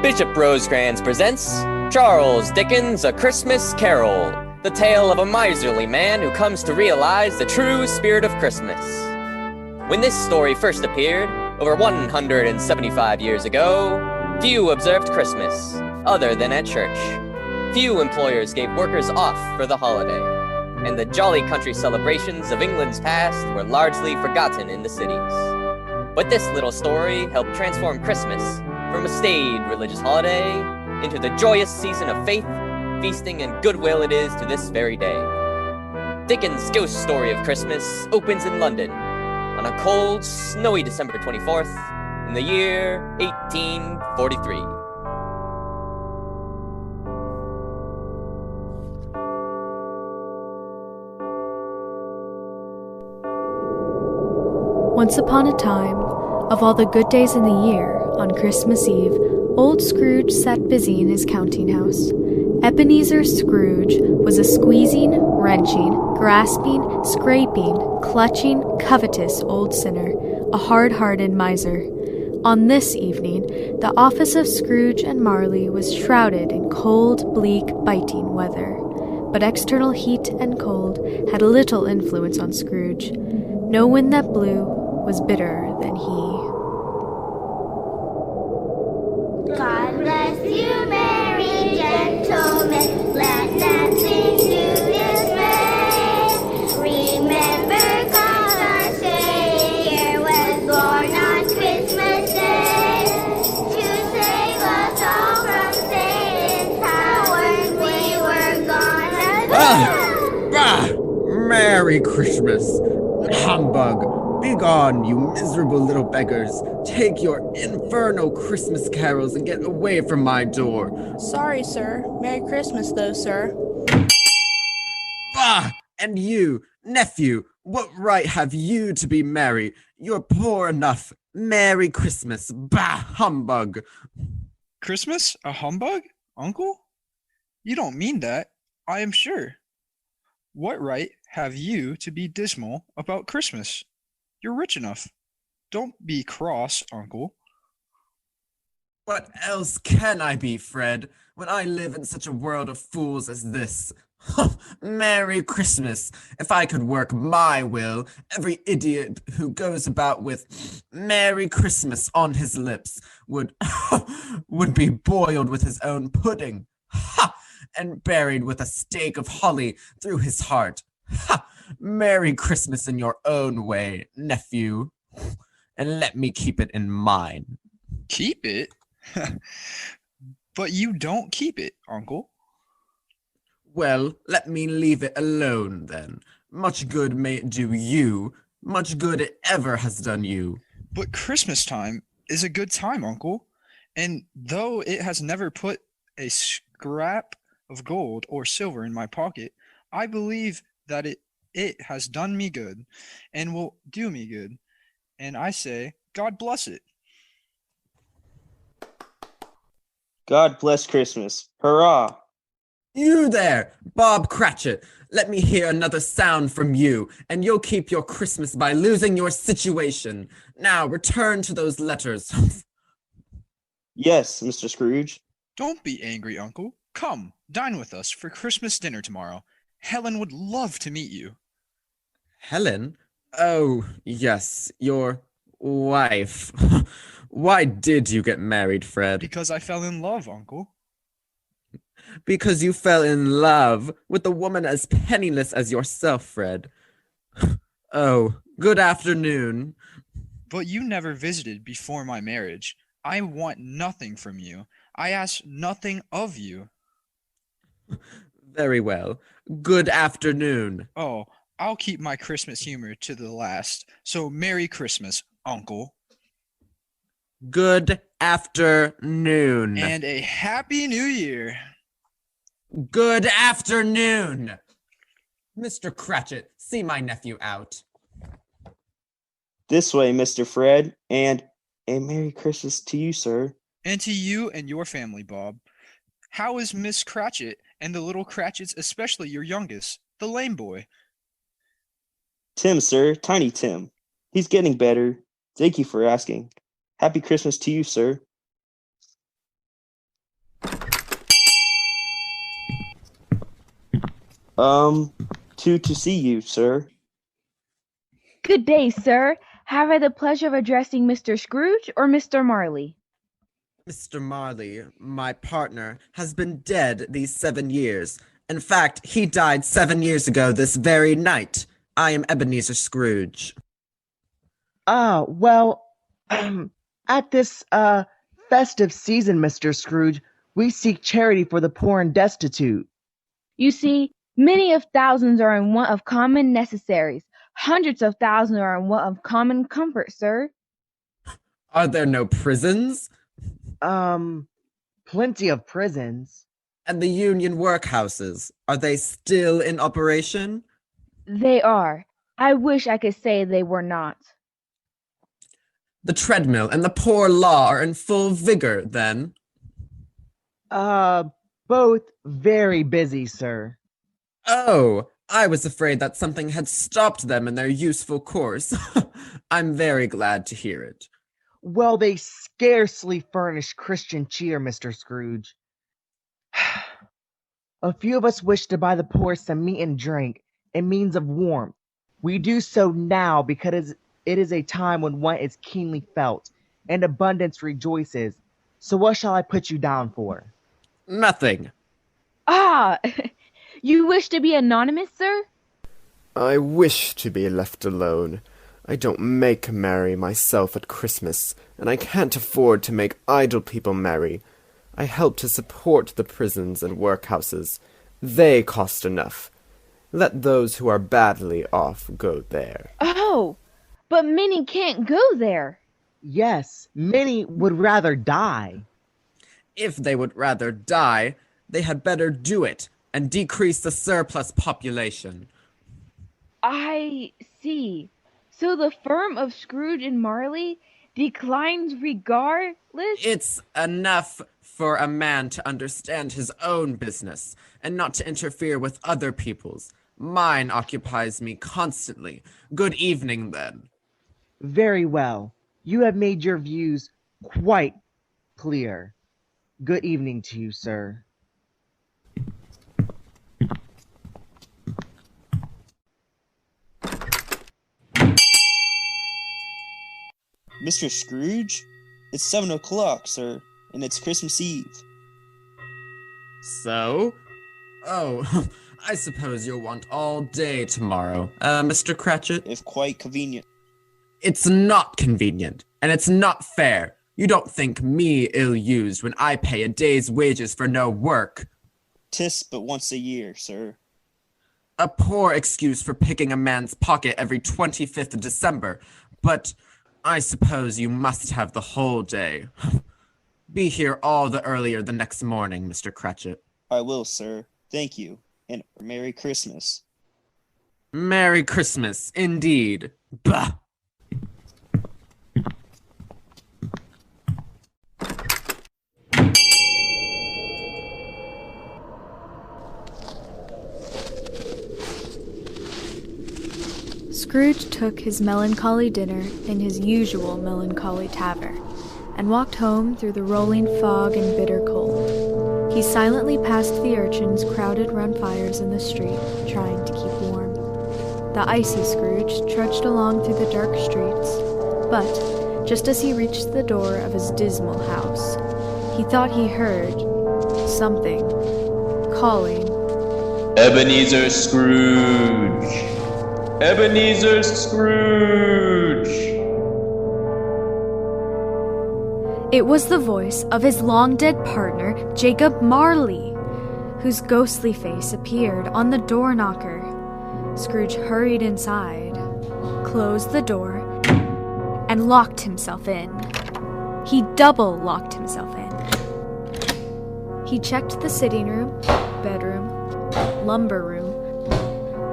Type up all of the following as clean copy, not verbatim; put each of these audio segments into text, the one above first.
Bishop Rosecrans presents Charles Dickens' A Christmas Carol, the tale of a miserly man who comes to realize the true spirit of Christmas. When this story first appeared, over 175 years ago, few observed Christmas, other than at church. Few employers gave workers off for the holiday, and the jolly country celebrations of England's past were largely forgotten in the cities. But this little story helped transform Christmas from a staid religious holiday into the joyous season of faith, feasting, and goodwill it is to this very day. Dickens' ghost story of Christmas opens in London on a cold, snowy December 24th in the year 1843. Once upon a time, of all the good days in the year, on Christmas Eve, old Scrooge sat busy in his counting house. Ebenezer Scrooge was a squeezing, wrenching, grasping, scraping, clutching, covetous old sinner, a hard-hearted miser. On this evening, the office of Scrooge and Marley was shrouded in cold, bleak, biting weather. But external heat and cold had little influence on Scrooge. No wind that blew was bitterer than he. God bless you, merry gentlemen, let nothing do dismay. Remember God our Savior was born on Christmas Day to save us all from Satan's power. We were gonna Merry Christmas! Humbug! Begone, you miserable little beggars! Take your infernal Christmas carols and get away from my door! Sorry, sir. Merry Christmas, though, sir. Bah! And you, nephew, what right have you to be merry? You're poor enough. Merry Christmas! Bah! Humbug! Christmas? A humbug? Uncle? You don't mean that, I am sure. What right have you to be dismal about Christmas? You're rich enough. Don't be cross, Uncle. What else can I be, Fred, when I live in such a world of fools as this? Merry Christmas! If I could work my will, every idiot who goes about with Merry Christmas on his lips would be boiled with his own pudding, and buried with a stake of holly through his heart. Merry Christmas in your own way, nephew, and let me keep it in mine. Keep it? But you don't keep it, Uncle. Well, let me leave it alone, then. Much good may it do you, much good it ever has done you. But Christmas time is a good time, Uncle, and though it has never put a scrap of gold or silver in my pocket, I believe that it has done me good and will do me good, and I say, God bless it. God bless Christmas. Hurrah! You there, Bob Cratchit, let me hear another sound from you, and you'll keep your Christmas by losing your situation. Now return to those letters. Yes, Mr. Scrooge. Don't be angry, Uncle. Come, dine with us for Christmas dinner tomorrow. Helen would love to meet you. Helen? Oh, yes, your wife. Why did you get married, Fred? Because I fell in love, Uncle. Because you fell in love with a woman as penniless as yourself, Fred. Oh, good afternoon. But you never visited before my marriage. I want nothing from you. I ask nothing of you. Very well. Good afternoon. Oh, I'll keep my Christmas humor to the last. So Merry Christmas, Uncle. Good afternoon. And a Happy New Year. Good afternoon. Mr. Cratchit, see my nephew out. This way, Mr. Fred, and a Merry Christmas to you, sir. And to you and your family, Bob. How is Miss Cratchit and the little Cratchits, especially your youngest, the lame boy? Tim, sir, Tiny Tim. He's getting better. Thank you for asking. Happy Christmas to you, sir. To see you, sir. Good day, sir. Have I the pleasure of addressing Mr. Scrooge or Mr. Marley? Mr. Marley, my partner, has been dead these 7 years. In fact, he died 7 years ago this very night. I am Ebenezer Scrooge. Well, at this, festive season, Mr. Scrooge, we seek charity for the poor and destitute. You see, many of thousands are in want of common necessaries. Hundreds of thousands are in want of common comfort, sir. Are there no prisons? Plenty of prisons. And the union workhouses, are they still in operation? They are. I wish I could say they were not. The treadmill and the poor law are in full vigor, then? Both very busy, sir. Oh, I was afraid that something had stopped them in their useful course. I'm very glad to hear it. Well, they scarcely furnish Christian cheer, Mr. Scrooge. A few of us wish to buy the poor some meat and drink, and means of warmth. We do so now because it is a time when want is keenly felt, and abundance rejoices. So what shall I put you down for? Nothing. Ah! You wish to be anonymous, sir? I wish to be left alone. I don't make merry myself at Christmas, and I can't afford to make idle people merry. I help to support the prisons and workhouses. They cost enough. Let those who are badly off go there. Oh, but many can't go there. Yes, many would rather die. If they would rather die, they had better do it and decrease the surplus population. I see. So the firm of Scrooge and Marley declines regardless? It's enough for a man to understand his own business and not to interfere with other people's. Mine occupies me constantly. Good evening, then. Very well. You have made your views quite clear. Good evening to you, sir. Mr. Scrooge? It's 7 o'clock, sir, and it's Christmas Eve. So? Oh, I suppose you'll want all day tomorrow, Mr. Cratchit? If quite convenient. It's not convenient, and it's not fair. You don't think me ill-used when I pay a day's wages for no work. 'Tis but once a year, sir. A poor excuse for picking a man's pocket every 25th of December, but I suppose you must have the whole day. Be here all the earlier the next morning, Mr. Cratchit. I will, sir. Thank you, and Merry Christmas. Merry Christmas, indeed. Bah! Scrooge took his melancholy dinner in his usual melancholy tavern, and walked home through the rolling fog and bitter cold. He silently passed the urchins crowded round fires in the street, trying to keep warm. The icy Scrooge trudged along through the dark streets, but just as he reached the door of his dismal house, he thought he heard something calling, Ebenezer Scrooge! Ebenezer Scrooge! It was the voice of his long-dead partner, Jacob Marley, whose ghostly face appeared on the door knocker. Scrooge hurried inside, closed the door, and locked himself in. He double locked himself in. He checked the sitting room, bedroom, lumber room,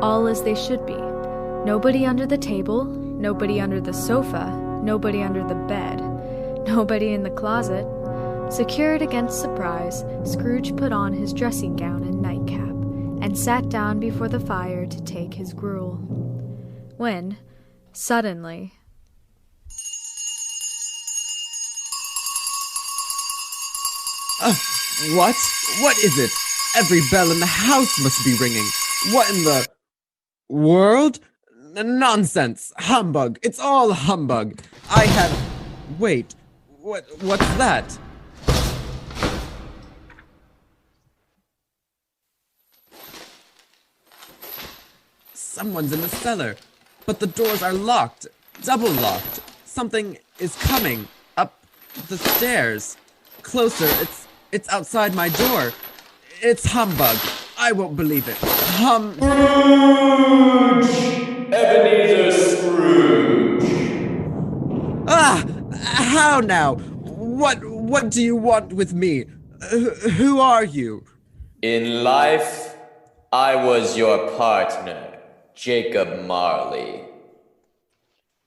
all as they should be. Nobody under the table, nobody under the sofa, nobody under the bed, nobody in the closet. Secured against surprise, Scrooge put on his dressing gown and nightcap, and sat down before the fire to take his gruel. When, suddenly, What? What is it? Every bell in the house must be ringing. What in the world? Nonsense! Humbug! It's all humbug! I have... Wait, what's that? Someone's in the cellar, but the doors are locked, double locked. Something is coming up the stairs. Closer, it's outside my door. It's humbug. I won't believe it. Ebenezer Scrooge! Ah! How now? What do you want with me? Who are you? In life, I was your partner, Jacob Marley.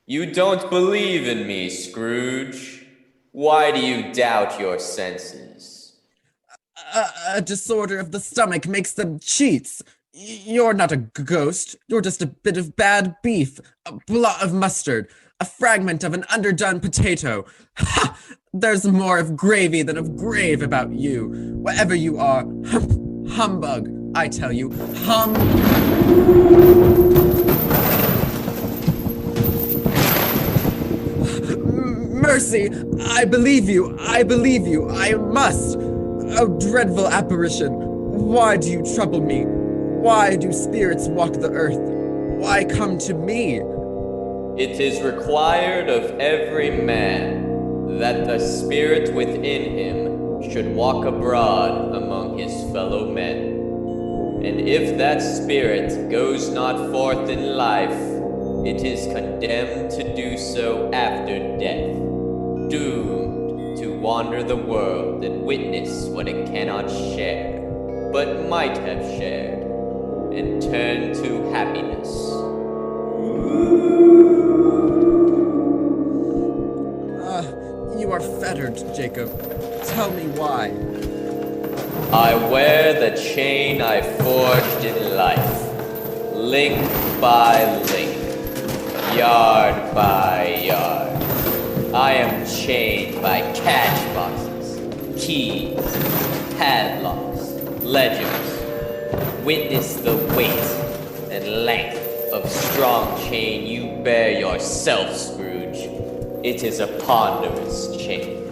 You don't believe in me, Scrooge. Why do you doubt your senses? A disorder of the stomach makes them cheats. You're not a ghost. You're just a bit of bad beef, a blot of mustard, a fragment of an underdone potato. Ha! There's more of gravy than of grave about you. Whatever you are, humbug, I tell you. Mercy! I believe you! I believe you! I must! Oh, dreadful apparition! Why do you trouble me? Why do spirits walk the earth? Why come to me? It is required of every man that the spirit within him should walk abroad among his fellow men. And if that spirit goes not forth in life, it is condemned to do so after death, doomed to wander the world and witness what it cannot share, but might have shared, and turn to happiness. You are fettered, Jacob. Tell me why. I wear the chain I forged in life, link by link, yard by yard. I am chained by cash boxes, keys, padlocks, ledgers. Witness the weight and length of strong chain you bear yourself, Scrooge. It is a ponderous chain.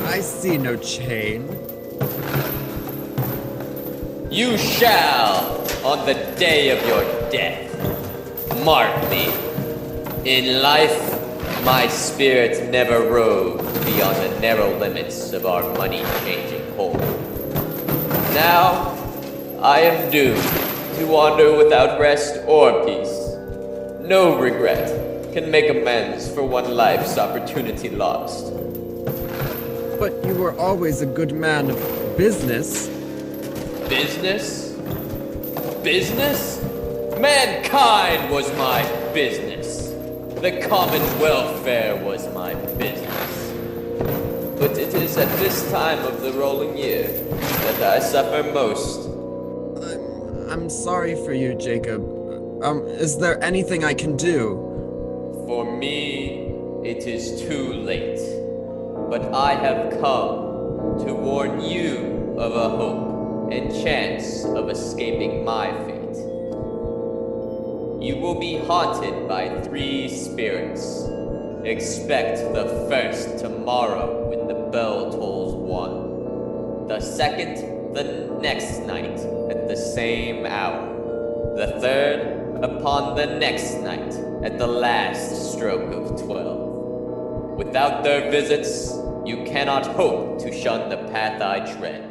I see no chain. You shall, on the day of your death, mark me. In life, my spirit never roved beyond the narrow limits of our money-changing hole. Now, I am doomed to wander without rest or peace. No regret can make amends for one life's opportunity lost. But you were always a good man of business. Business? Business? Mankind was my business. The common welfare was my business. But it is at this time of the rolling year that I suffer most. I'm sorry for you, Jacob. Is there anything I can do? For me, it is too late. But I have come to warn you of a hope and chance of escaping my fate. You will be haunted by 3 spirits. Expect the first tomorrow when the bell tolls 1. The second, the next night at the same hour. The third, upon the next night at the last stroke of 12. Without their visits, you cannot hope to shun the path I tread.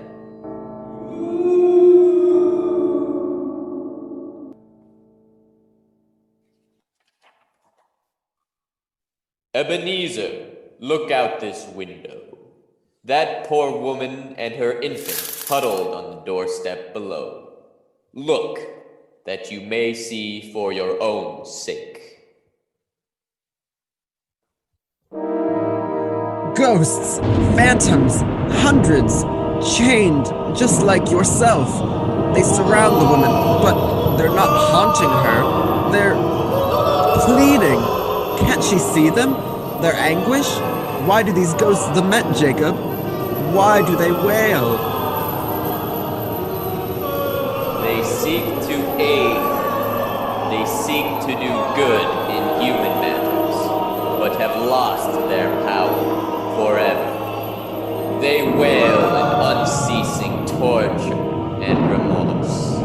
Ebenezer, look out this window. That poor woman and her infant huddled on the doorstep below. Look, that you may see for your own sake. Ghosts, phantoms, hundreds, chained, just like yourself. They surround the woman, but they're not haunting her. They're pleading. Can't she see them? Their anguish? Why do these ghosts lament, Jacob? Why do they wail? They They seek to aid. They seek to do good in human matters, but have lost their power forever. They wail in unceasing torture and remorse.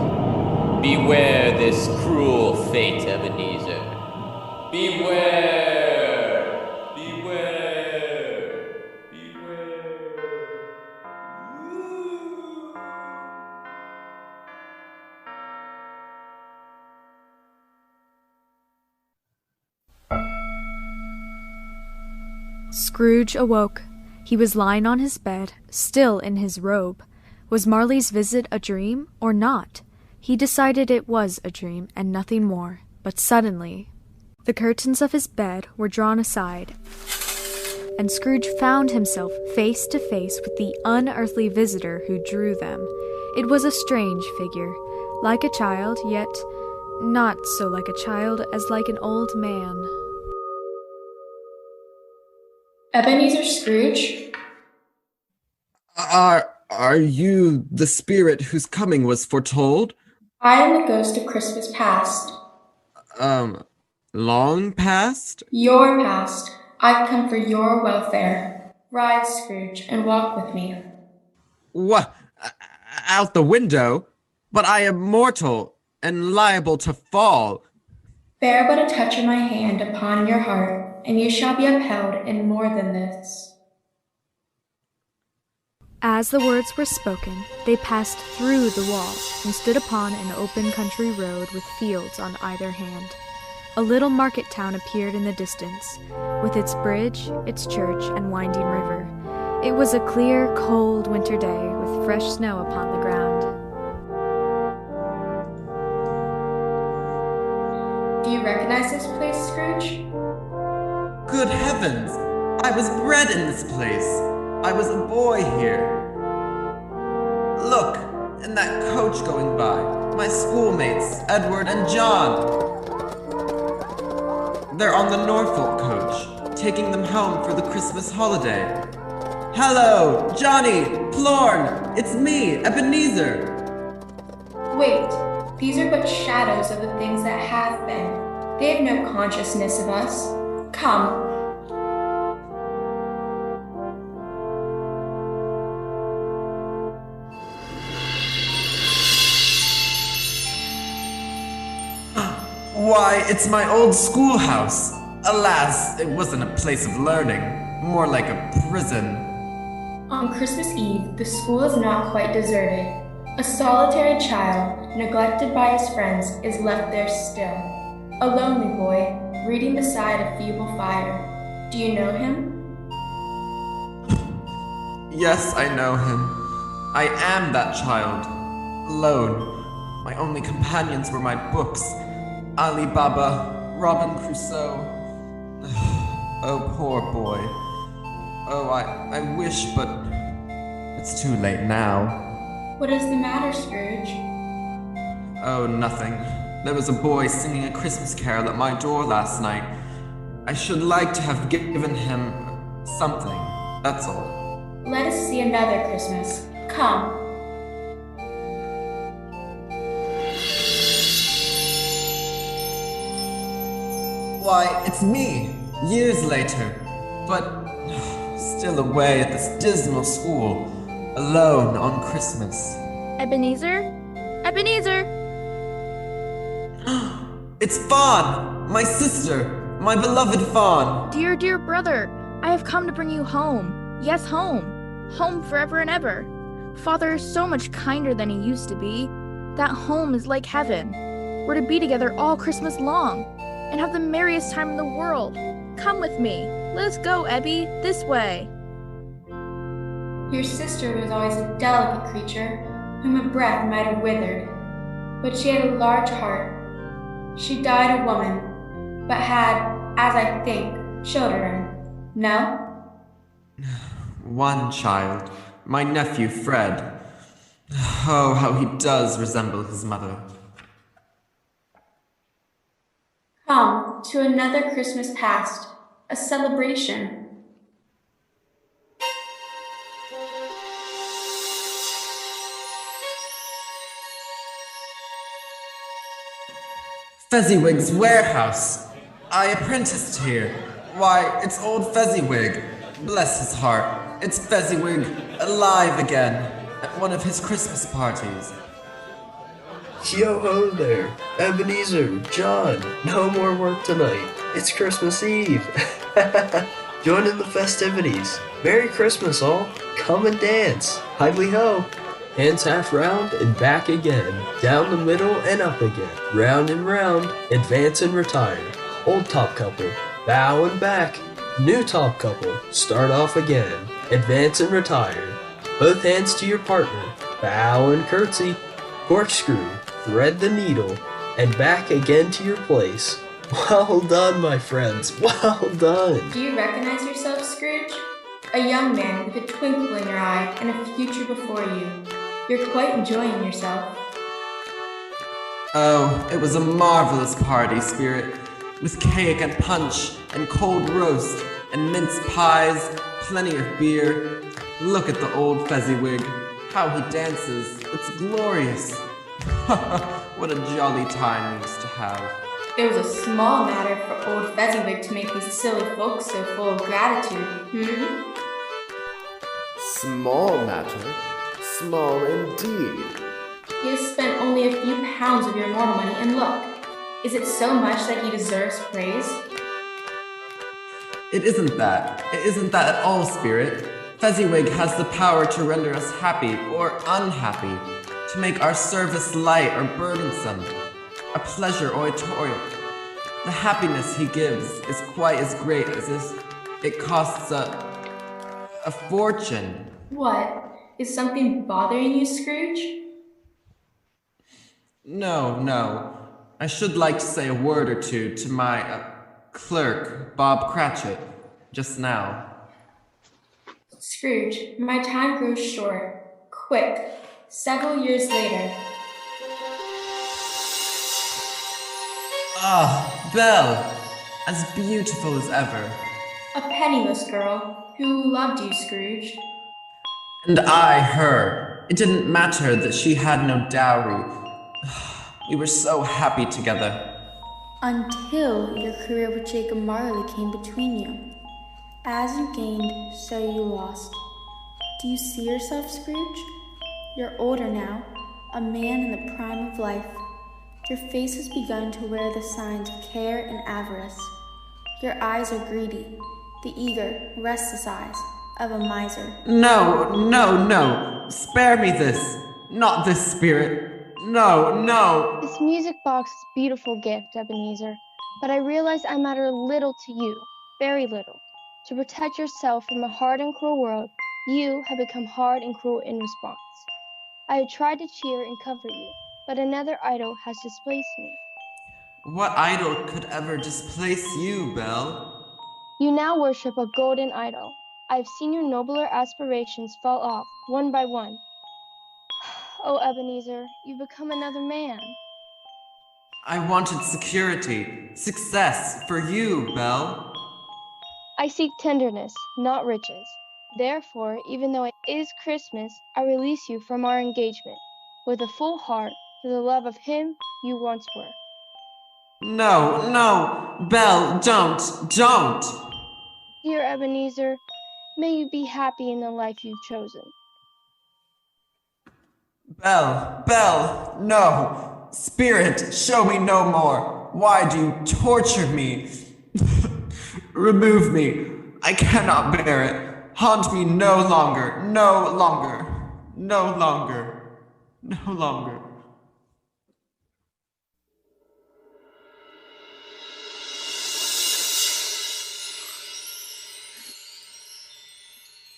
Beware this cruel fate, Ebenezer. Beware! Beware! Beware! Scrooge awoke. He was lying on his bed, still in his robe. Was Marley's visit a dream or not? He decided it was a dream and nothing more. But suddenly, the curtains of his bed were drawn aside, and Scrooge found himself face to face with the unearthly visitor who drew them. It was a strange figure, like a child, yet not so like a child as like an old man. Ebenezer Scrooge? Are you the spirit whose coming was foretold? I am the ghost of Christmas past. Long past? Your past. I've come for your welfare. Rise, Scrooge, and walk with me. What? Out the window? But I am mortal and liable to fall. Bear but a touch of my hand upon your heart, and you shall be upheld in more than this. As the words were spoken, they passed through the wall and stood upon an open country road with fields on either hand. A little market town appeared in the distance, with its bridge, its church, and winding river. It was a clear, cold winter day with fresh snow upon the ground. Do you recognize this place, Scrooge? Good heavens! I was bred in this place. I was a boy here. Look, in that coach going by, my schoolmates, Edward and John. They're on the Norfolk coach, taking them home for the Christmas holiday. Hello, Johnny, Plorn, it's me, Ebenezer. Wait, these are but shadows of the things that have been. They have no consciousness of us. Come. Why, it's my old schoolhouse. Alas, it wasn't a place of learning, more like a prison. On Christmas Eve, the school is not quite deserted. A solitary child, neglected by his friends, is left there still. A lonely boy, reading beside a feeble fire. Do you know him? Yes, I know him. I am that child. Alone. My only companions were my books. Ali Baba, Robin Crusoe. Oh, poor boy. Oh, I wish, but it's too late now. What is the matter, Scrooge? Oh, nothing. There was a boy singing a Christmas carol at my door last night. I should like to have given him something, that's all. Let us see another Christmas. Come. Why, it's me, years later, but still away at this dismal school, alone on Christmas. Ebenezer? Ebenezer! It's Fawn, my sister, my beloved Fawn. Dear, dear brother, I have come to bring you home. Yes, home. Home forever and ever. Father is so much kinder than he used to be. That home is like heaven. We're to be together all Christmas long and have the merriest time in the world. Come with me. Let us go, Ebby, this way. Your sister was always a delicate creature, whom a breath might have withered, but she had a large heart. She died a woman, but had, as I think, children. No? One child, my nephew Fred. Oh, how he does resemble his mother. Come to another Christmas past, a celebration. Fezziwig's warehouse. I apprenticed here. Why, it's old Fezziwig. Bless his heart. It's Fezziwig alive again at one of his Christmas parties. Yo ho there, Ebenezer, John, no more work tonight. It's Christmas Eve. Join in the festivities. Merry Christmas all. Come and dance. Hively ho. Hands half round and back again. Down the middle and up again. Round and round, advance and retire. Old top couple, bow and back. New top couple, start off again. Advance and retire. Both hands to your partner, bow and curtsy. Corkscrew, thread the needle, and back again to your place. Well done, my friends, well done. Do you recognize yourself, Scrooge? A young man with a twinkle in your eye and a future before you. You're quite enjoying yourself. Oh, it was a marvelous party, Spirit, with cake and punch and cold roast and mince pies, plenty of beer. Look at the old Fezziwig, how he dances, it's glorious. What a jolly time we used to have. It was a small matter for old Fezziwig to make these silly folks so full of gratitude, Small matter? Small indeed. He has spent only a few pounds of your mortal money, and look, is it so much that he deserves praise? It isn't that. It isn't that at all, Spirit. Fezziwig has the power to render us happy or unhappy, to make our service light or burdensome, a pleasure or a toil. The happiness he gives is quite as great as it costs a fortune. What? Is something bothering you, Scrooge? No. I should like to say a word or two to my clerk, Bob Cratchit, just now. Scrooge, my time grows short. Quick, several years later. Ah, Belle! As beautiful as ever. A penniless girl who loved you, Scrooge. And I her. It didn't matter that she had no dowry. We were so happy together. Until your career with Jacob Marley came between you. As you gained, so you lost. Do you see yourself, Scrooge? You're older now, a man in the prime of life. Your face has begun to wear the signs of care and avarice. Your eyes are greedy, the eager, restless eyes of a miser. No. Spare me this. Not this, Spirit. No. This music box is a beautiful gift, Ebenezer, but I realize I matter little to you, very little. To protect yourself from a hard and cruel world, you have become hard and cruel in response. I have tried to cheer and comfort you, but another idol has displaced me. What idol could ever displace you, Belle? You now worship a golden idol. I have seen your nobler aspirations fall off, one by one. Oh, Ebenezer, you've become another man. I wanted security, success for you, Belle. I seek tenderness, not riches. Therefore, even though it is Christmas, I release you from our engagement, with a full heart, for the love of him you once were. No, Belle, don't! Dear Ebenezer, may you be happy in the life you've chosen. Belle, no! Spirit, show me no more! Why do you torture me? Remove me! I cannot bear it! Haunt me no longer!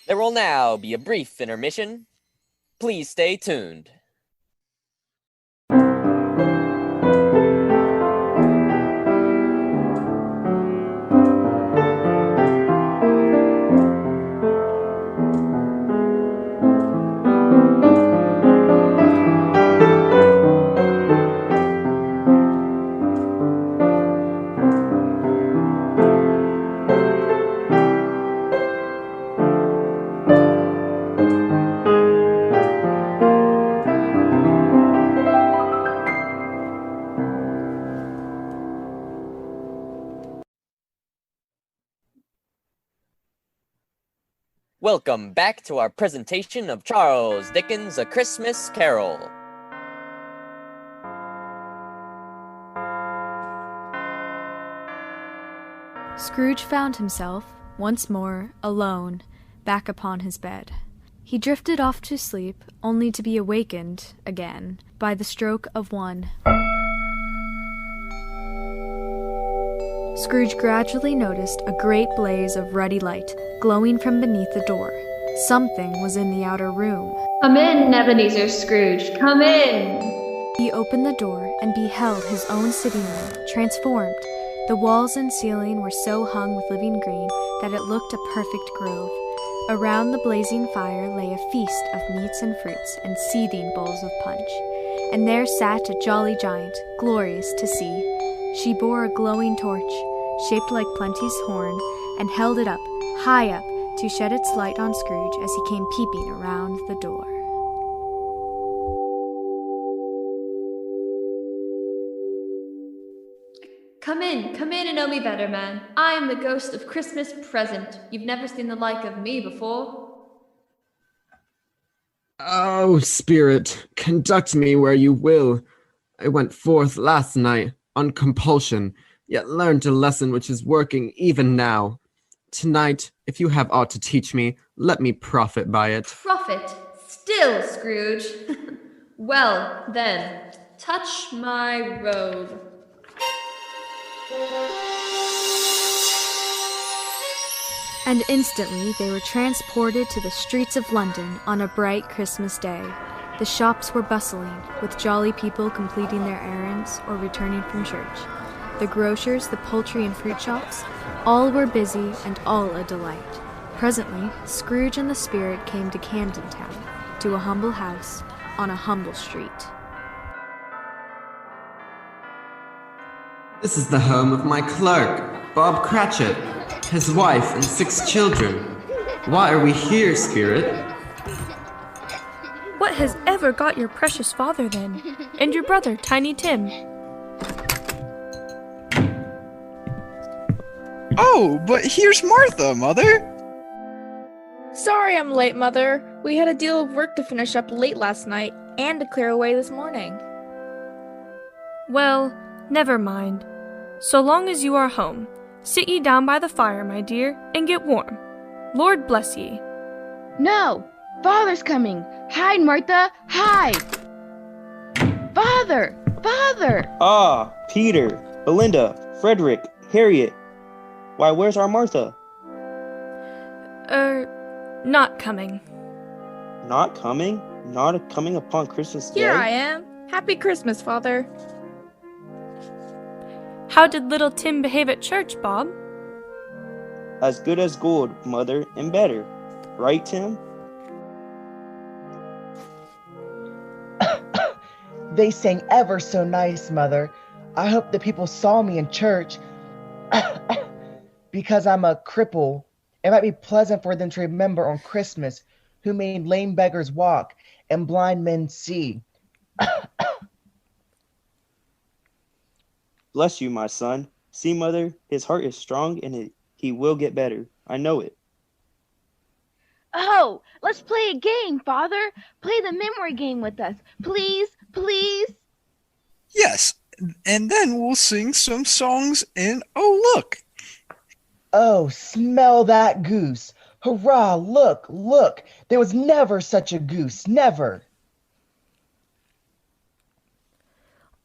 There will now be a brief intermission. Please stay tuned. Welcome back to our presentation of Charles Dickens' A Christmas Carol. Scrooge found himself, once more, alone, back upon his bed. He drifted off to sleep, only to be awakened, again, by the stroke of one. Scrooge gradually noticed a great blaze of ruddy light glowing from beneath the door. Something was in the outer room. Come in, Ebenezer Scrooge, come in! He opened the door and beheld his own sitting room, transformed. The walls and ceiling were so hung with living green that it looked a perfect grove. Around the blazing fire lay a feast of meats and fruits and seething bowls of punch. And there sat a jolly giant, glorious to see. She bore a glowing torch, shaped like Plenty's horn, and held it up, high up, to shed its light on Scrooge as he came peeping around the door. Come in and know me better, man. I am the ghost of Christmas present. You've never seen the like of me before. Oh, Spirit, conduct me where you will. I went forth last night, on compulsion, yet learned a lesson which is working even now. Tonight, if you have aught to teach me, let me profit by it. Profit? Still, Scrooge. Well, then, touch my robe. And instantly they were transported to the streets of London on a bright Christmas day. The shops were bustling, with jolly people completing their errands or returning from church. The grocers, the poultry and fruit shops, all were busy and all a delight. Presently, Scrooge and the Spirit came to Camden Town, to a humble house on a humble street. This is the home of my clerk, Bob Cratchit, his wife and 6 children. Why are we here, Spirit? What has ever got your precious father, then? And your brother, Tiny Tim? Oh, but here's Martha, Mother! Sorry I'm late, Mother. We had a deal of work to finish up late last night and to clear away this morning. Well, never mind. So long as you are home, sit ye down by the fire, my dear, and get warm. Lord bless ye. No! Father's coming! Hide, Martha! Hide! Father! Father! Ah, Peter, Belinda, Frederick, Harriet. Why, where's our Martha? Not coming. Not coming? Not coming upon Christmas Day? Here I am. Happy Christmas, Father. How did little Tim behave at church, Bob? As good as gold, Mother, and better. Right, Tim? They sang ever so nice, Mother. I hope the people saw me in church. Because I'm a cripple, it might be pleasant for them to remember on Christmas who made lame beggars walk and blind men see. Bless you, my son. See, Mother, his heart is strong and he will get better. I know it. Oh, let's play a game, Father. Play the memory game with us. Please, please. Yes, and then we'll sing some songs and oh, look! Oh, smell that goose. Hurrah, look, look. There was never such a goose, never.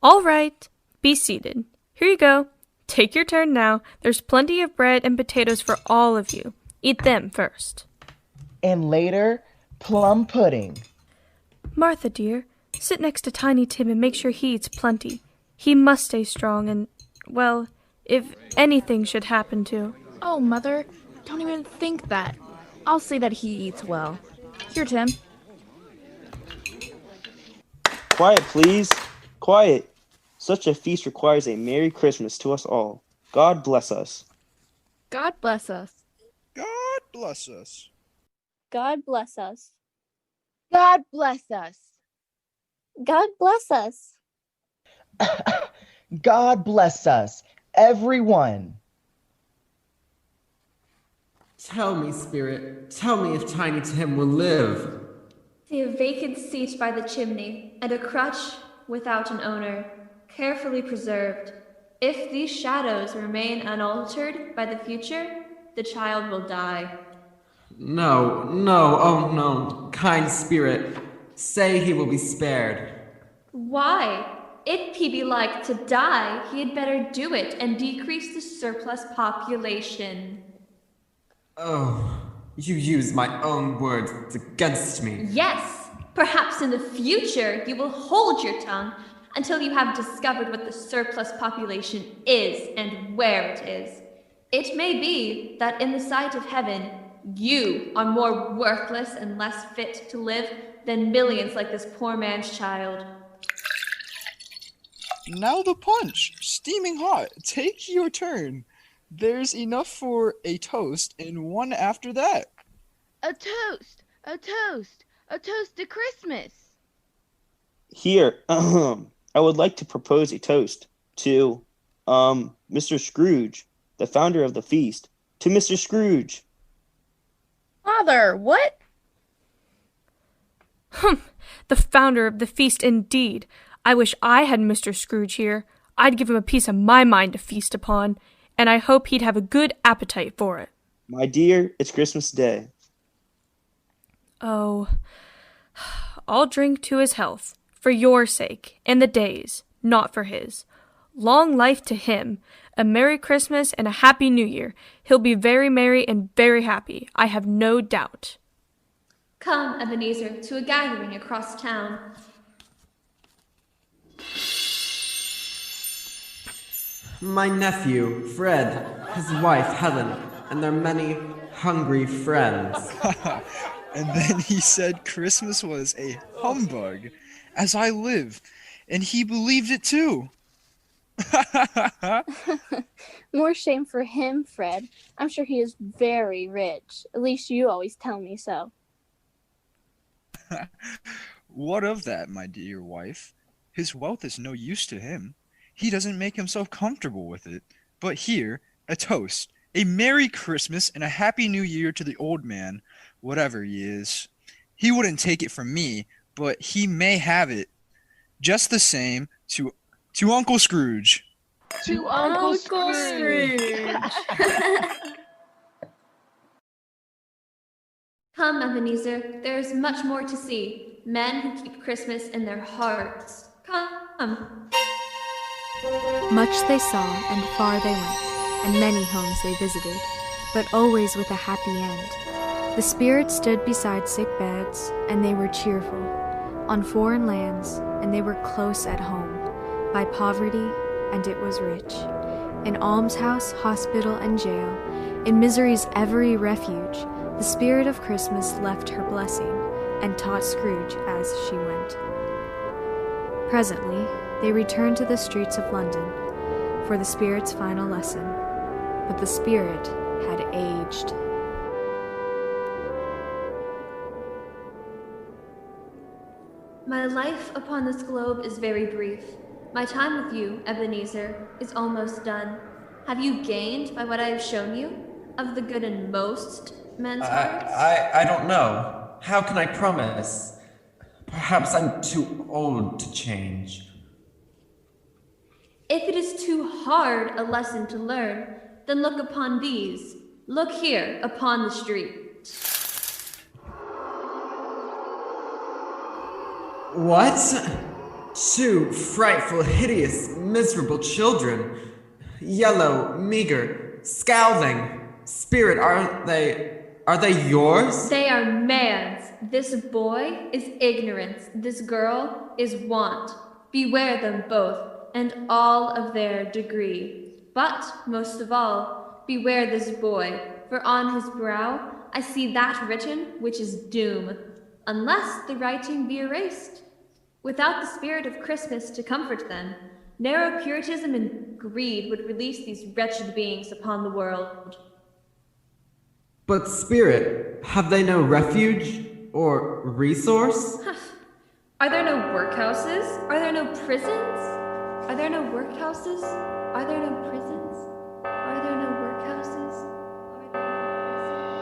All right, be seated. Here you go. Take your turn now. There's plenty of bread and potatoes for all of you. Eat them first. And later, plum pudding. Martha, dear, sit next to Tiny Tim and make sure he eats plenty. He must stay strong and, well, if anything should happen to. Oh, Mother, don't even think that. I'll see that he eats well. Here, Tim. Quiet, please. Quiet. Such a feast requires a Merry Christmas to us all. God bless us. God bless us. God bless us. God bless us. God bless us. God bless us. God bless us, everyone. Tell me, Spirit, tell me if Tiny Tim will live. See a vacant seat by the chimney, and a crutch without an owner, carefully preserved. If these shadows remain unaltered by the future, the child will die. No, no, oh no, kind Spirit, say he will be spared. Why? If he be like to die, he had better do it and decrease the surplus population. Oh, you use my own words against me. Yes, perhaps in the future you will hold your tongue until you have discovered what the surplus population is and where it is. It may be that in the sight of heaven, you are more worthless and less fit to live than millions like this poor man's child. Now the punch, steaming hot. Take your turn. There's enough for a toast and one after that. A toast! A toast! A toast to Christmas! Here, I would like to propose a toast to, Mr. Scrooge, the founder of the feast. To Mr. Scrooge. Father, what? The founder of the feast indeed. I wish I had Mr. Scrooge here. I'd give him a piece of my mind to feast upon, and I hope he'd have a good appetite for it. My dear, it's Christmas Day. Oh, I'll drink to his health, for your sake, and the day's, not for his. Long life to him, a Merry Christmas and a Happy New Year. He'll be very merry and very happy, I have no doubt. Come, Ebenezer, to a gathering across town. My nephew, Fred, his wife, Helen, and their many hungry friends. And then he said Christmas was a humbug, as I live, and he believed it too. More shame for him, Fred. I'm sure he is very rich. At least you always tell me so. What of that, my dear wife? His wealth is no use to him. He doesn't make himself comfortable with it. But here, a toast, a Merry Christmas and a Happy New Year to the old man, whatever he is. He wouldn't take it from me, but he may have it. Just the same to Uncle Scrooge. To Uncle Scrooge! Come, Ebenezer, there is much more to see. Men who keep Christmas in their hearts. Come. Much they saw, and far they went, and many homes they visited, but always with a happy end. The spirits stood beside sick beds, and they were cheerful. On foreign lands, and they were close at home. By poverty, and it was rich. In almshouse, hospital, and jail, in misery's every refuge, the spirit of Christmas left her blessing, and taught Scrooge as she went. Presently, they returned to the streets of London for the spirit's final lesson, but the spirit had aged. My life upon this globe is very brief. My time with you, Ebenezer, is almost done. Have you gained by what I have shown you of the good in most men's hearts? I don't know. How can I promise? Perhaps I'm too old to change. If it is too hard a lesson to learn, then look upon these. Look here upon the street. What? Two frightful, hideous, miserable children. Yellow, meager, scowling. Spirit, are they yours? They are man's. This boy is ignorance. This girl is want. Beware them both, and all of their degree. But, most of all, beware this boy, for on his brow I see that written which is doom, unless the writing be erased. Without the spirit of Christmas to comfort them, narrow Puritanism and greed would release these wretched beings upon the world. But, Spirit, have they no refuge or resource? Are there no workhouses? Are there no prisons? Are there no workhouses? Are there no prisons? Are there no workhouses? Are there no prisons?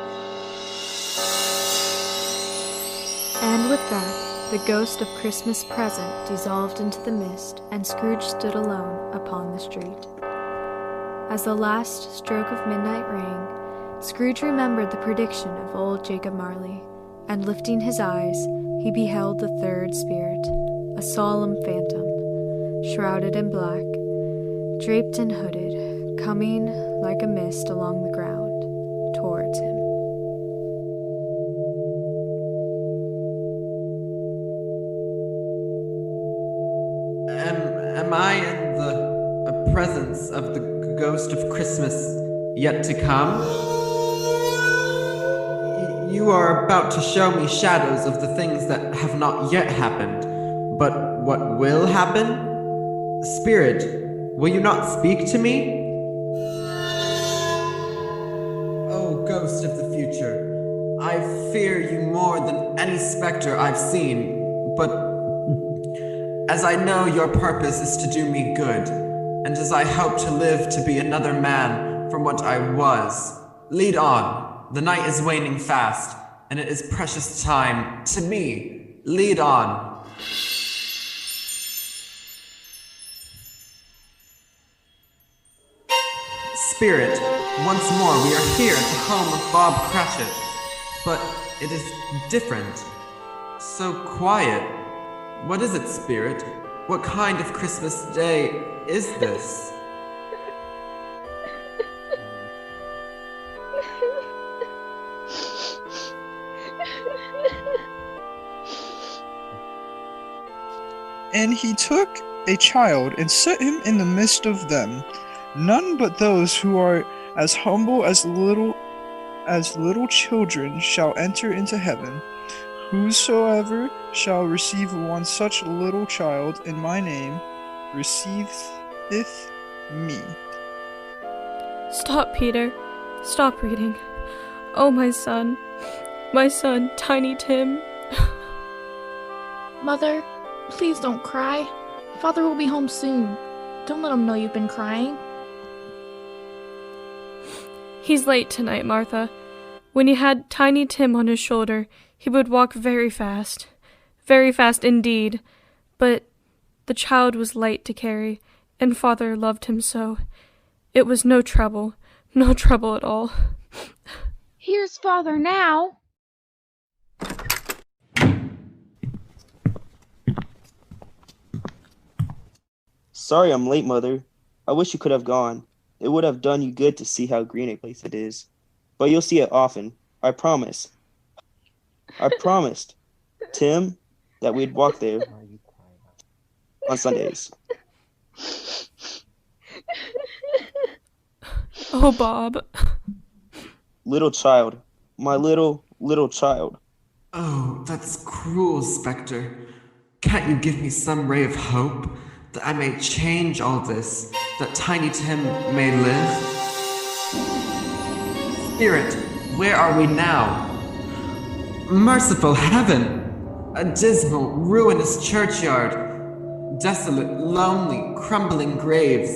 with that, the ghost of Christmas present dissolved into the mist, and Scrooge stood alone upon the street. As the last stroke of midnight rang, Scrooge remembered the prediction of old Jacob Marley, and lifting his eyes, he beheld the third spirit, a solemn phantom, shrouded in black, draped and hooded, coming like a mist along the ground towards him. Am I in the presence of the ghost of Christmas yet to come? You are about to show me shadows of the things that have not yet happened, but what will happen? Spirit, will you not speak to me? Oh, ghost of the future, I fear you more than any specter I've seen, but as I know your purpose is to do me good, and as I hope to live to be another man from what I was, lead on. The night is waning fast, and it is precious time to me. Lead on. Spirit, once more we are here at the home of Bob Cratchit, but it is different. So quiet. What is it, Spirit? What kind of Christmas day is this? And he took a child and set him in the midst of them. None but those who are as humble as little children shall enter into heaven. Whosoever shall receive one such little child in my name receiveth me. Stop, Peter. Stop reading. Oh, my son, Tiny Tim. Mother, please don't cry. Father will be home soon. Don't let him know you've been crying. He's late tonight, Martha. When he had Tiny Tim on his shoulder, he would walk very fast indeed. But the child was light to carry, and Father loved him so. It was no trouble at all. Here's Father now. Sorry I'm late, Mother. I wish you could have gone. It would have done you good to see how green a place it is. But you'll see it often. I promise. I promised Tim that we'd walk there on Sundays. Oh, Bob. Little child. My little child. Oh, that's cruel, Spectre. Can't you give me some ray of hope? That I may change all this, that Tiny Tim may live? Spirit, where are we now? Merciful heaven! A dismal, ruinous churchyard. Desolate, lonely, crumbling graves.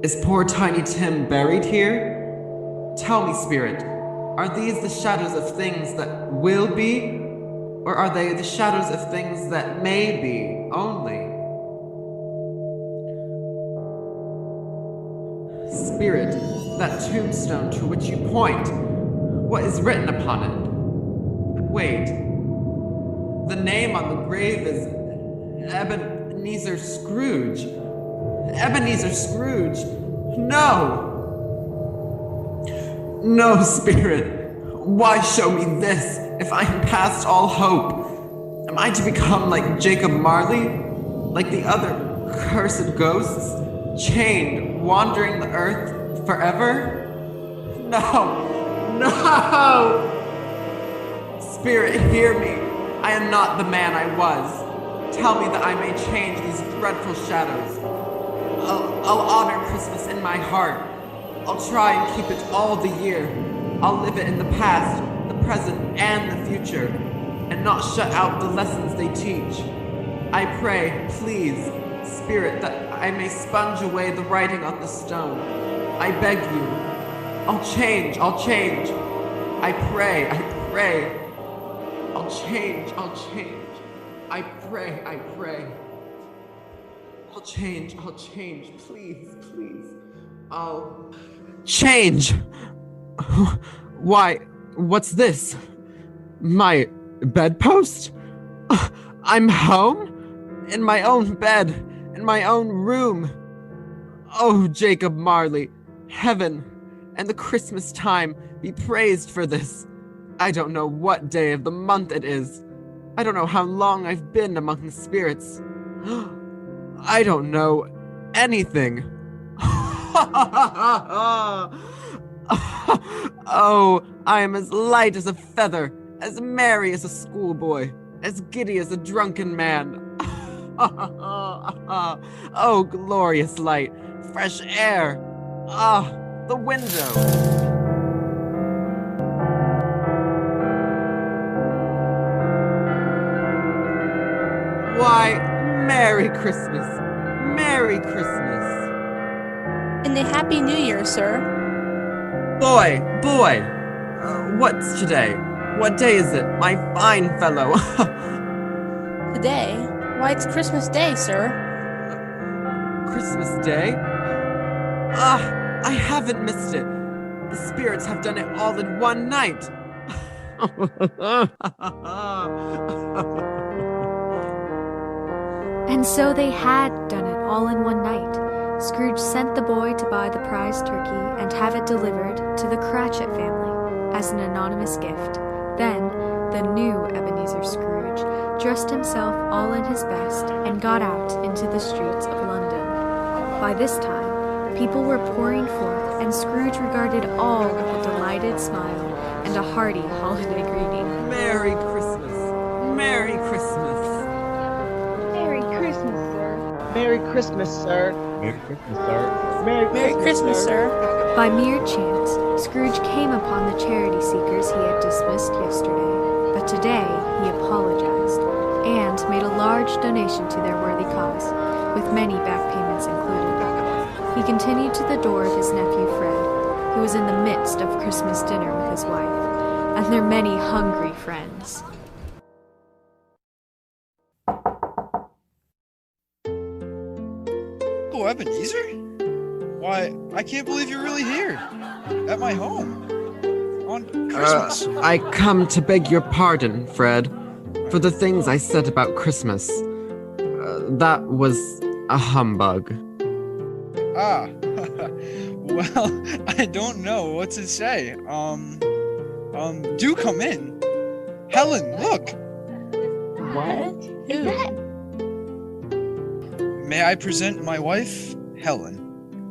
Is poor Tiny Tim buried here? Tell me, Spirit, are these the shadows of things that will be? Or are they the shadows of things that may be only? Spirit, that tombstone to which you point, what is written upon it? Wait, the name on the grave is Ebenezer Scrooge. Ebenezer Scrooge! No! No, Spirit! Why show me this if I am past all hope? Am I to become like Jacob Marley? Like the other cursed ghosts? Chained, wandering the earth forever? No! No! Spirit, hear me. I am not the man I was. Tell me that I may change these dreadful shadows. I'll honor Christmas in my heart. I'll try and keep it all the year. I'll live it in the past, the present, and the future, and not shut out the lessons they teach. I pray, please, Spirit, that I may sponge away the writing on the stone. I beg you. I'll change. I pray. I'll change, I'll change. I pray, I pray. I'll change, please, please. I'll change! Why, what's this? My bedpost? I'm home? In my own bed, in my own room. Oh, Jacob Marley, heaven and the Christmas time be praised for this. I don't know what day of the month it is. I don't know how long I've been among the spirits. I don't know anything. Oh, I am as light as a feather, as merry as a schoolboy, as giddy as a drunken man. Oh, glorious light, fresh air. Ah, the window. Why, Merry Christmas! Merry Christmas! And a Happy New Year, sir. Boy! What's today? What day is it, my fine fellow? Today? Why, it's Christmas Day, sir. Christmas Day? Ah, I haven't missed it. The spirits have done it all in one night. And so they had done it all in one night. Scrooge sent the boy to buy the prize turkey and have it delivered to the Cratchit family as an anonymous gift. Then, the new Ebenezer Scrooge dressed himself all in his best and got out into the streets of London. By this time, people were pouring forth, and Scrooge regarded all with a delighted smile and a hearty holiday greeting. Merry Christmas! Merry Christmas! Merry Christmas, sir. Merry Christmas, sir. Merry Christmas, sir. Merry Christmas, sir. By mere chance, Scrooge came upon the charity seekers he had dismissed yesterday, but today he apologized and made a large donation to their worthy cause, with many back payments included. He continued to the door of his nephew Fred, who was in the midst of Christmas dinner with his wife, and their many hungry friends. Oh, Ebenezer? Why, I can't believe you're really here. At my home. On Christmas. I come to beg your pardon, Fred, for the things I said about Christmas. That was a humbug. Ah. Well, I don't know what to say. Do come in. Helen, look! What is that? May I present my wife, Helen?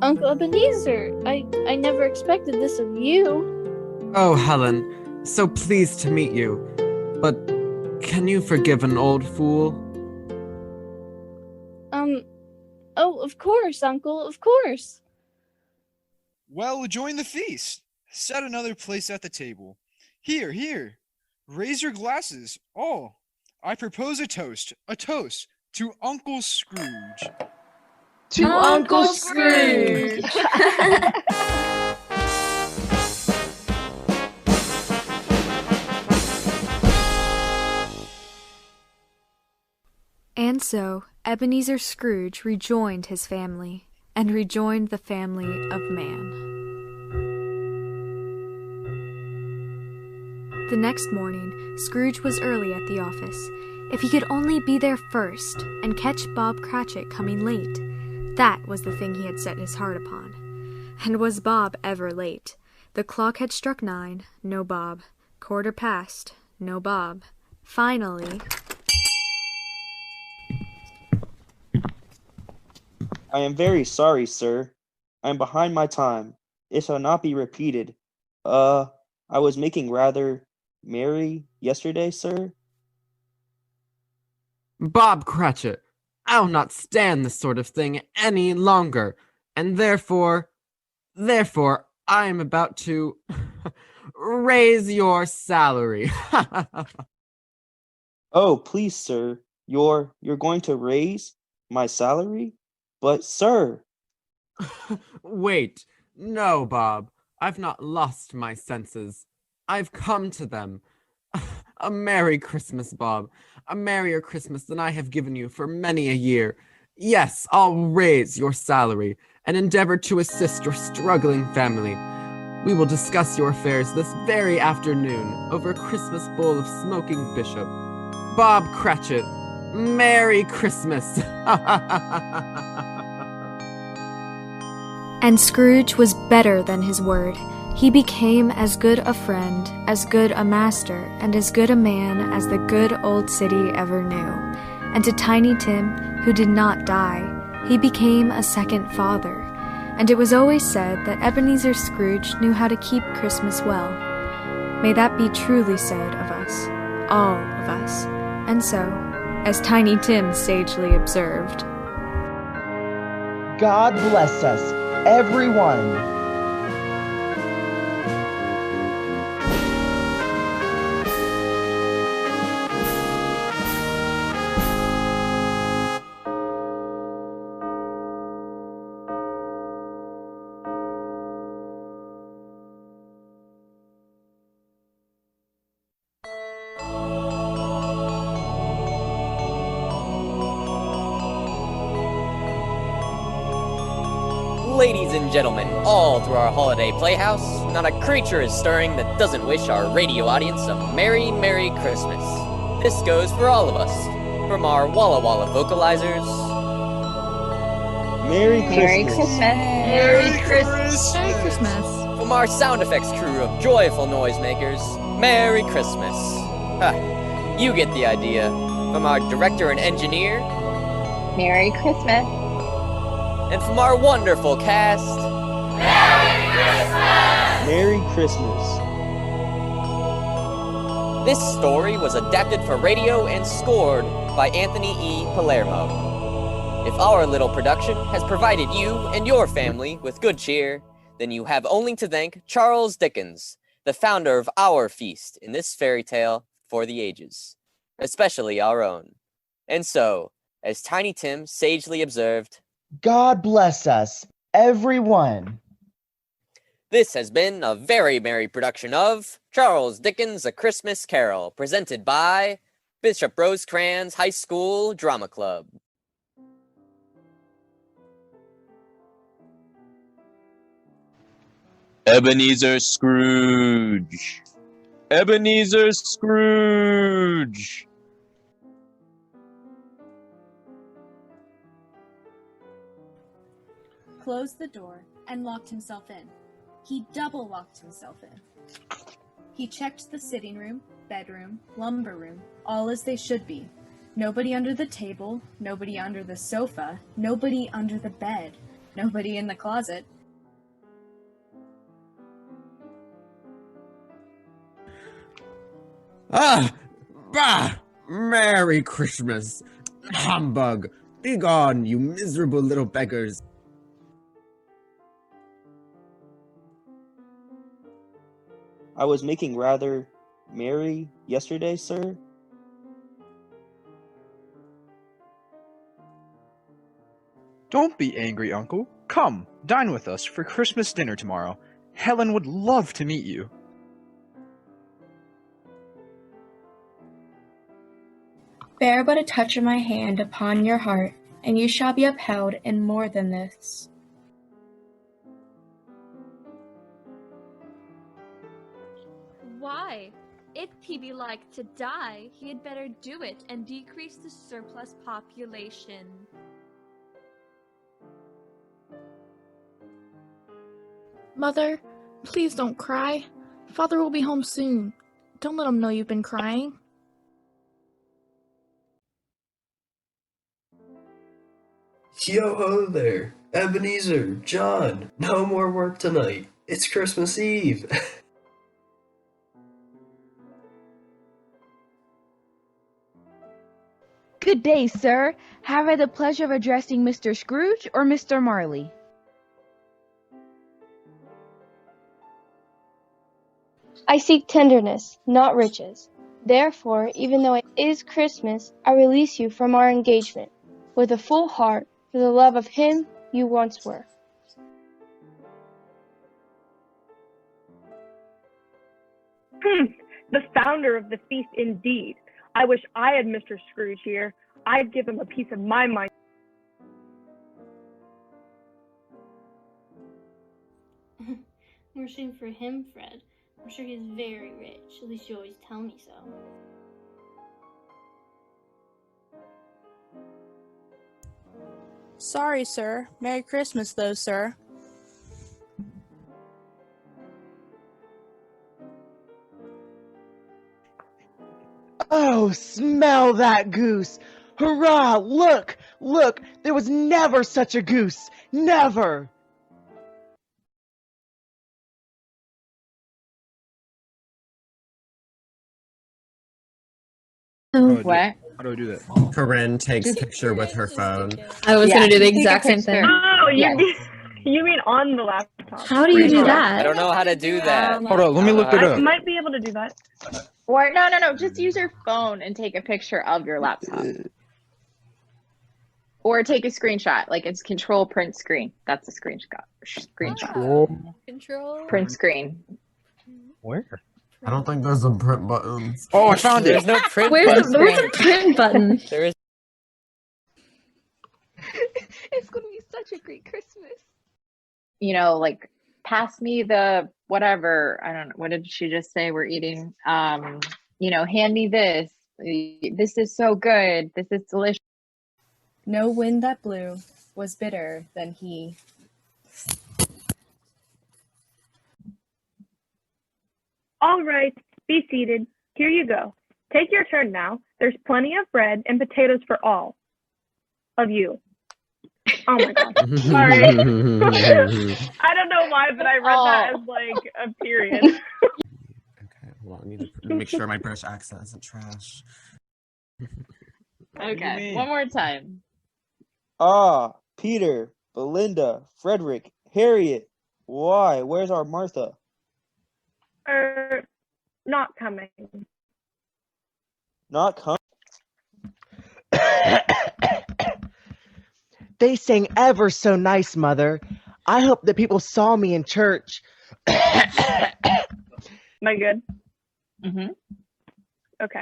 Uncle Ebenezer, I never expected this of you. Oh, Helen, so pleased to meet you. But can you forgive an old fool? Oh, of course, Uncle, of course. Well, join the feast. Set another place at the table. Here. Raise your glasses, all. I propose a toast to Uncle Scrooge. To Uncle Scrooge! And so Ebenezer Scrooge rejoined his family, and rejoined the family of man. The next morning, Scrooge was early at the office. If he could only be there first, and catch Bob Cratchit coming late. That was the thing he had set his heart upon. And was Bob ever late? The clock had struck 9, no Bob. 1:15, no Bob. Finally... I am very sorry, sir. I am behind my time. It shall not be repeated. I was making rather merry yesterday, sir. Bob Cratchit, I'll not stand this sort of thing any longer, and therefore I am about to raise your salary. Oh, please, sir. You're going to raise my salary? But, sir... Wait. No, Bob. I've not lost my senses. I've come to them. A Merry Christmas, Bob. A merrier Christmas than I have given you for many a year. Yes, I'll raise your salary and endeavor to assist your struggling family. We will discuss your affairs this very afternoon over a Christmas bowl of smoking bishop. Bob Cratchit, Merry Christmas! And Scrooge was better than his word. He became as good a friend, as good a master, and as good a man as the good old city ever knew. And to Tiny Tim, who did not die, he became a second father. And it was always said that Ebenezer Scrooge knew how to keep Christmas well. May that be truly said of us, all of us. And so, as Tiny Tim sagely observed, God bless us, everyone. Ladies and gentlemen, all through our holiday playhouse, not a creature is stirring that doesn't wish our radio audience a Merry, Merry Christmas. This goes for all of us, from our Walla Walla vocalizers. Merry Christmas. Merry Christmas. Merry Christmas. From our sound effects crew of joyful noisemakers, Merry Christmas. Ha, you get the idea. From our director and engineer, Merry Christmas. and from our wonderful cast, Merry Christmas. This story was adapted for radio and scored by Anthony E. Palermo. If our little production has provided you and your family with good cheer, then you have only to thank Charles Dickens, the founder of our feast in this fairy tale for the ages, especially our own. And so, as Tiny Tim sagely observed, God bless us, everyone. this has been a very merry production of Charles Dickens' A Christmas Carol, presented by Bishop Rosecrans High School Drama Club. Ebenezer Scrooge. Ebenezer Scrooge. Closed the door and locked himself in. He double locked himself in. He checked the sitting room, bedroom, lumber room, all as they should be. Nobody under the table, nobody under the sofa, nobody under the bed, nobody in the closet. Ah! Bah! Merry Christmas! Humbug! Begone, you miserable little beggars! I was making rather merry yesterday, sir. Don't be angry, Uncle. Come, dine with us for Christmas dinner tomorrow. Helen would love to meet you. Bear but a touch of my hand upon your heart, and you shall be upheld in more than this. Why? If he be like to die, he had better do it and decrease the surplus population. Mother, please don't cry. Father will be home soon. Don't let him know you've been crying. Yo ho there, Ebenezer, John, no more work tonight. It's Christmas Eve. Good day, sir. Have I the pleasure of addressing Mr. Scrooge or Mr. Marley? I seek tenderness, not riches. Therefore, even though it is Christmas, I release you from our engagement, with a full heart, for the love of him you once were. The founder of the feast indeed. I wish I had Mr. Scrooge here. I'd give him a piece of my mind. More shame for him, Fred. I'm sure he's very rich. At least you always tell me so. Sorry, sir. Merry Christmas, though, sir. Oh, smell that goose! Hurrah! Look! Look! There was never such a goose! Never! What? How do I do that? Corinne takes picture with her phone. I was gonna do the take a exact same thing. picture. Oh, Yes. you mean on the laptop? How do you do I that? don't know how to do that. Hold on, let me look it I up. might be able to do that. Or no. Just use your phone and take a picture of your laptop. Or take a screenshot. Like it's control print screen. That's a screenshot. Control. Print screen. Where? I don't think there's a print button. Oh, I found it. There's no print Where's button. the print button? There is. It's gonna be such a great Christmas. You know, like pass me the whatever. I don't know. What did she just say? We're eating. You know, hand me this. This is so good. This is delicious. No wind that blew was bitter than he. All right, be seated. Here you go. Take your turn now. There's plenty of bread and potatoes for all of you. Oh my god. Sorry. I don't know why, but I read that as like a period. Okay, well, I need to make sure my British accent isn't trash. Okay, one more time. Ah, Peter, Belinda, Frederick, Harriet. Why? Where's our Martha? Not coming. Not coming. They sang ever so nice, Mother. I hope that people saw me in church. Am I good? Mm-hmm. Okay.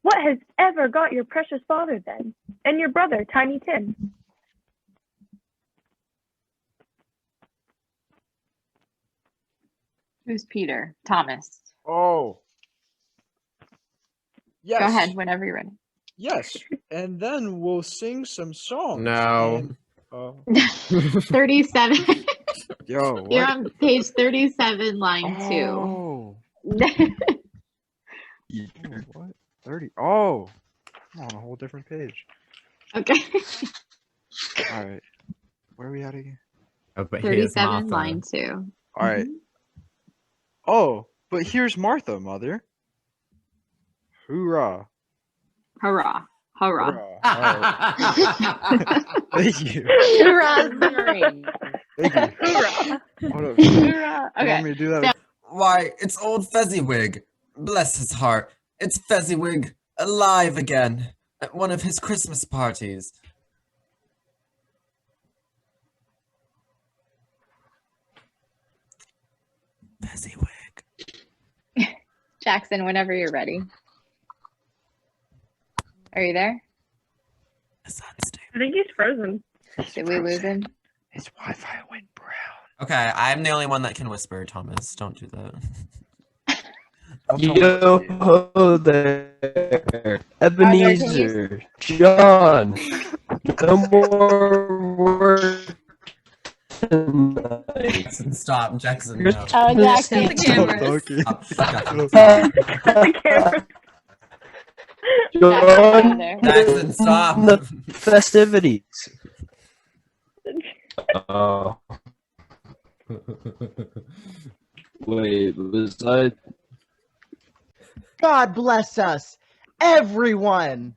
What has ever got your precious father then? And your brother, Tiny Tim? Who's Peter? Thomas. Oh. Yes. Go ahead, whenever you're ready. Yes. And then we'll sing some songs. No. And, 37. Yo, what? You're on page 37, line 2. Oh. What? 30. Oh. I'm on a whole different page. Okay. All right. Where are we at again? Oh, but here's 37, Martha. line 2. All right. Oh, but here's Martha, Mother. Hoorah. Hurrah. Hurrah. Hurrah. All right. Thank you. Hurrah, Zuri. Thank you. Hoorah. Hold up. Hurrah. You Okay. want me to do that? So, Why, it's old Fezziwig. Bless his heart. It's Fezziwig, alive again, at one of his Christmas parties. Fezziwig. Jackson, whenever you're ready. Are you there? The sun's stable. I think he's frozen. Did we lose him? His Wi-Fi went brown. Okay, I'm the only one that can whisper, Thomas. Don't do that. Yo ho there, Ebenezer, John. No more work tonight. Jackson, stop. Jackson, no. Oh, Jackson. The cameras. Okay. John, Jackson, stop. the festivities. Oh. Wait, was I? God bless us, everyone.